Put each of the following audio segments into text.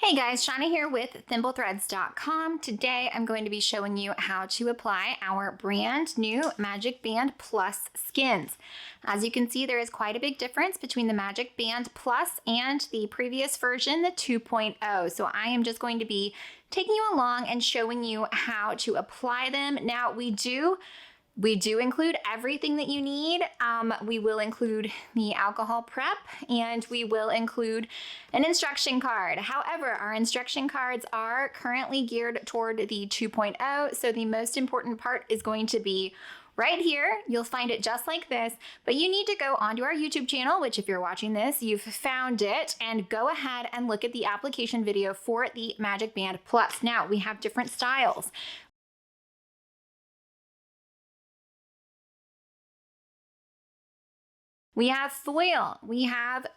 Hey guys, Shauna here with ThimbleThreads.com. Today I'm going to be showing you how to apply our brand new Magic Band Plus skins. As you can see, there is quite a big difference between the Magic Band Plus and the previous version, the 2.0. So I am just going to be taking you along and showing you how to apply them. Now we do include everything that you need. We will include the alcohol prep and we will include an instruction card. However, our instruction cards are currently geared toward the 2.0, so the most important part is going to be right here. You'll find it just like this, but you need to go onto our YouTube channel, which if you're watching this, you've found it, and go ahead and look at the application video for the Magic Band Plus. Now, we have different styles. We have foil, we have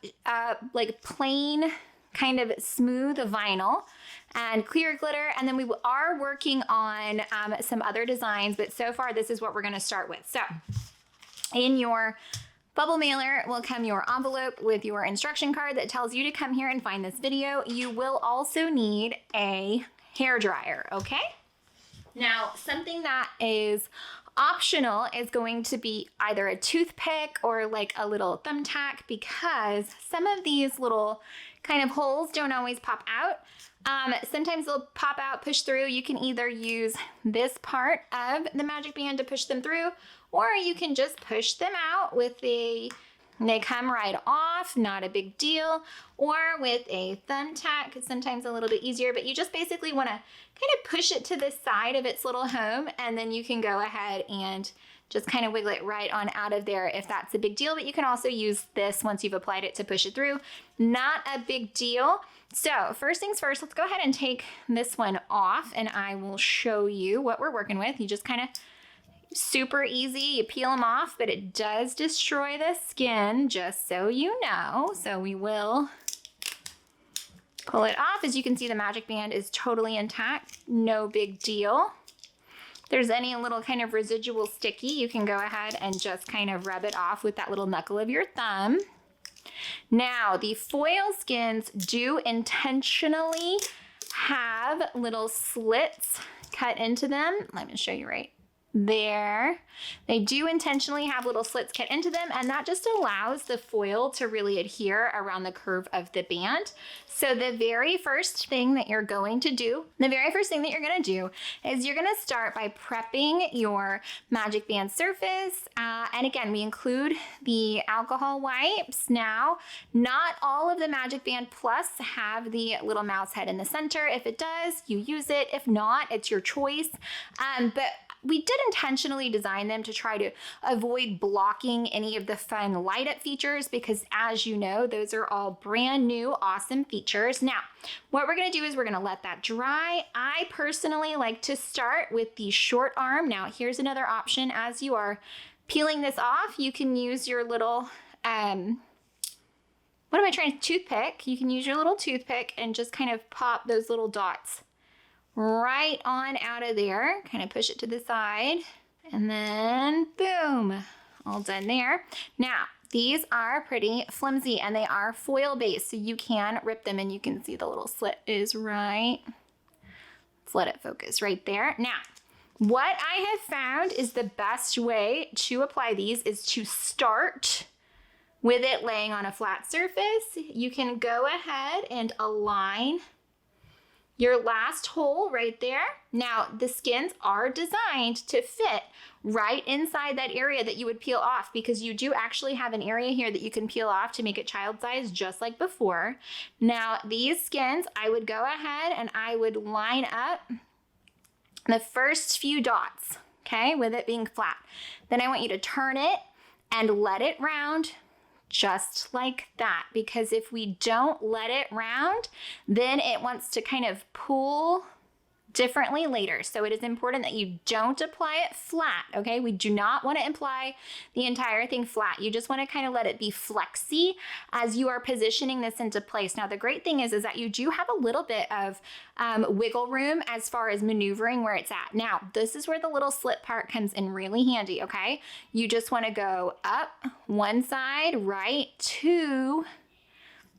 like plain kind of smooth vinyl and clear glitter, and then we are working on some other designs, but so far this is what we're gonna start with. So in your bubble mailer will come your envelope with your instruction card that tells you to come here and find this video. You will also need a hair dryer, okay? Now, something that is optional is going to be either a toothpick or like a little thumbtack, because some of these little kind of holes don't always pop out. Sometimes they'll pop out, push through. You can either use this part of the Magic Band to push them through, or you can just push them out with they come right off, not a big deal, or with a thumbtack, it's sometimes a little bit easier, but you just basically want to kind of push it to the side of its little home, and then you can go ahead and just kind of wiggle it right on out of there if that's a big deal. But you can also use this once you've applied it to push it through. Not a big deal. So first things first, let's go ahead and take this one off and I will show you what we're working with. You just kind of super easy, you peel them off, but it does destroy the skin, just so you know. So we will pull it off. As you can see, the Magic Band is totally intact, no big deal. If there's any little kind of residual sticky, you can go ahead and just kind of rub it off with that little knuckle of your thumb. Now, the foil skins do intentionally have little slits cut into them. Let me show you right there. They do intentionally have little slits cut into them, and that just allows the foil to really adhere around the curve of the band. So the very first thing that you're going to do is you're going to start by prepping your Magic Band surface. And again, we include the alcohol wipes. Now, not all of the Magic Band Plus have the little mouse head in the center. If it does, you use it. If not, it's your choice. But we did intentionally design them to try to avoid blocking any of the fun light up features, because as you know, those are all brand new, awesome features. Now, what we're gonna do is we're gonna let that dry. I personally like to start with the short arm. Now, here's another option. As you are peeling this off, you can use your little, toothpick. You can use your little toothpick and just kind of pop those little dots right on out of there. Kind of push it to the side and then boom, all done there. Now, these are pretty flimsy and they are foil based, so you can rip them, and you can see the little slit is right. Let's let it focus right there. Now, what I have found is the best way to apply these is to start with it laying on a flat surface. You can go ahead and align your last hole right there. Now, the skins are designed to fit right inside that area that you would peel off, because you do actually have an area here that you can peel off to make it child size, just like before. Now, these skins, I would go ahead and I would line up the first few dots, okay, with it being flat. Then I want you to turn it and let it round just like that, because if we don't let it round, then it wants to kind of pull differently later. So it is important that you don't apply it flat, okay? We do not want to apply the entire thing flat. You just want to kind of let it be flexy as you are positioning this into place. Now, the great thing is that you do have a little bit of wiggle room as far as maneuvering where it's at. Now, this is where the little slit part comes in really handy, okay? You just want to go up one side, right, 2,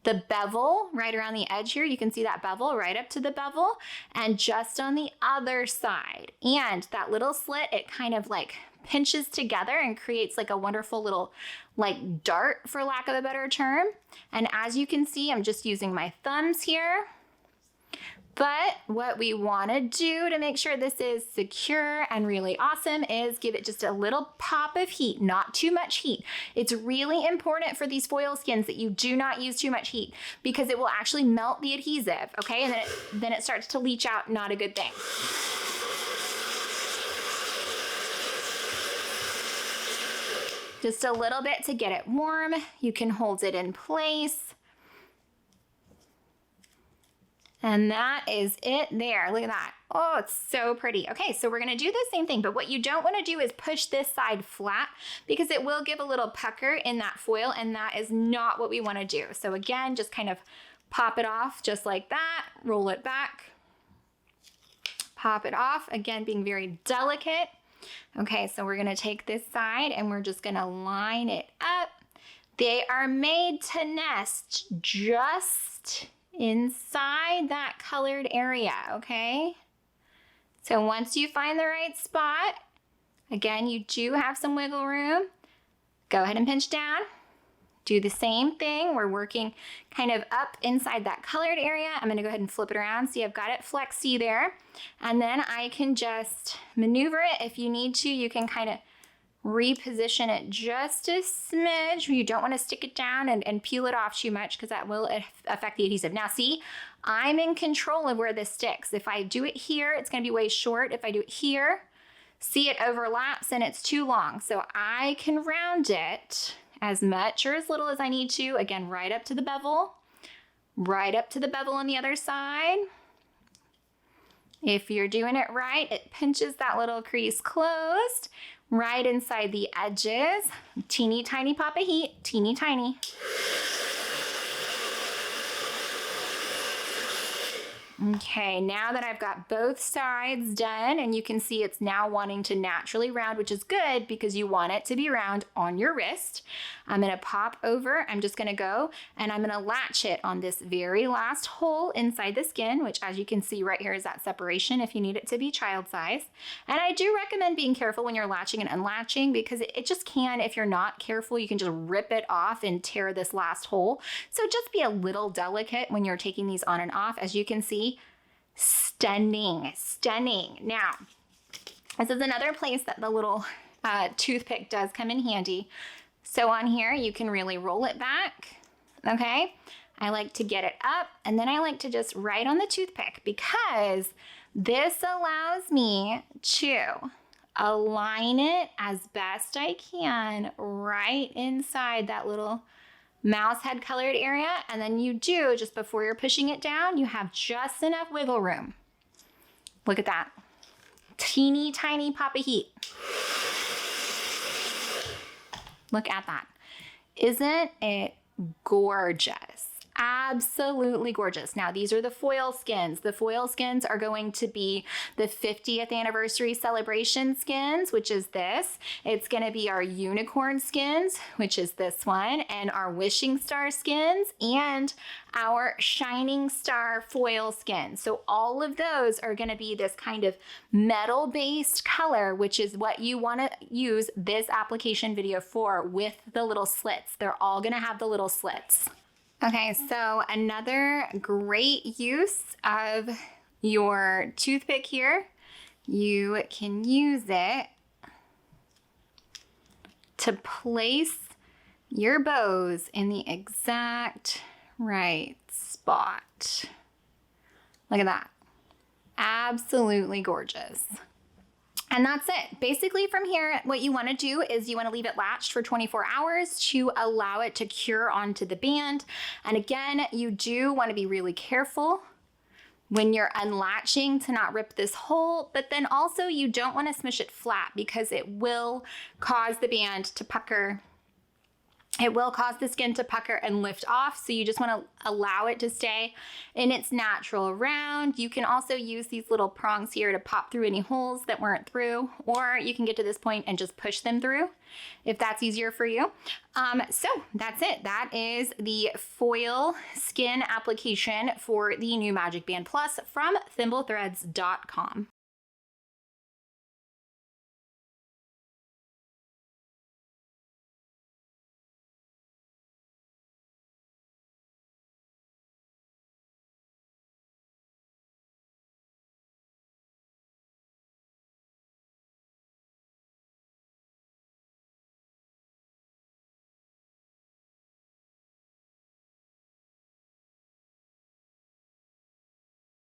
the bevel right around the edge here. You can see that bevel right up to the bevel, and just on the other side. And that little slit, it kind of like pinches together and creates like a wonderful little like dart, for lack of a better term. And as you can see, I'm just using my thumbs here. But what we want to do to make sure this is secure and really awesome is give it just a little pop of heat, not too much heat. It's really important for these foil skins that you do not use too much heat, because it will actually melt the adhesive, okay? And then it starts to leach out, not a good thing. Just a little bit to get it warm. You can hold it in place. And that is it there. Look at that. Oh, it's so pretty. Okay, so we're gonna do the same thing, but what you don't wanna do is push this side flat, because it will give a little pucker in that foil, and that is not what we wanna do. So again, just kind of pop it off just like that, roll it back, pop it off, again, being very delicate. Okay, so we're gonna take this side and we're just gonna line it up. They are made to nest just inside that colored area, okay? So once you find the right spot, again, you do have some wiggle room. Go ahead and pinch down. Do the same thing. We're working kind of up inside that colored area. I'm gonna go ahead and flip it around. See, I've got it flexy there. And then I can just maneuver it. If you need to, you can kind of reposition it just a smidge. You don't want to stick it down and peel it off too much, because that will affect the adhesive. Now see, I'm in control of where this sticks. If I do it here, it's going to be way short. If I do it here, see, it overlaps and it's too long. So I can round it as much or as little as I need to. Again, right up to the bevel, right up to the bevel on the other side. If you're doing it right, it pinches that little crease closed right inside the edges. Teeny tiny pop of heat, teeny tiny. Okay, now that I've got both sides done, and you can see it's now wanting to naturally round, which is good because you want it to be round on your wrist. I'm gonna pop over, I'm just gonna go and I'm gonna latch it on this very last hole inside the skin, which as you can see right here is that separation if you need it to be child size. And I do recommend being careful when you're latching and unlatching, because it just can, if you're not careful, you can just rip it off and tear this last hole. So just be a little delicate when you're taking these on and off. As you can see, stunning, stunning. Now, this is another place that the little toothpick does come in handy. So on here, you can really roll it back, okay? I like to get it up, and then I like to just write on the toothpick, because this allows me to align it as best I can right inside that little mouse head colored area. And then you do, just before you're pushing it down, you have just enough wiggle room. Look at that. Teeny tiny pop of heat. Look at that. Isn't it gorgeous? Absolutely gorgeous. Now, these are the foil skins. The foil skins are going to be the 50th anniversary celebration skins, which is this. It's going to be our unicorn skins, which is this one, and our wishing star skins, and our shining star foil skins. So all of those are going to be this kind of metal-based color, which is what you want to use this application video for, with the little slits. They're all going to have the little slits. Okay, so another great use of your toothpick here, you can use it to place your bows in the exact right spot. Look at that. Absolutely gorgeous. And that's it. Basically from here, what you want to do is you want to leave it latched for 24 hours to allow it to cure onto the band. And again, you do want to be really careful when you're unlatching to not rip this hole, but then also you don't want to smush it flat, because it will cause the band to pucker It will cause the skin to pucker and lift off, so you just want to allow it to stay in its natural round. You can also use these little prongs here to pop through any holes that weren't through, or you can get to this point and just push them through if that's easier for you. So that's it. That is the foil skin application for the new Magic Band Plus from thimblethreads.com.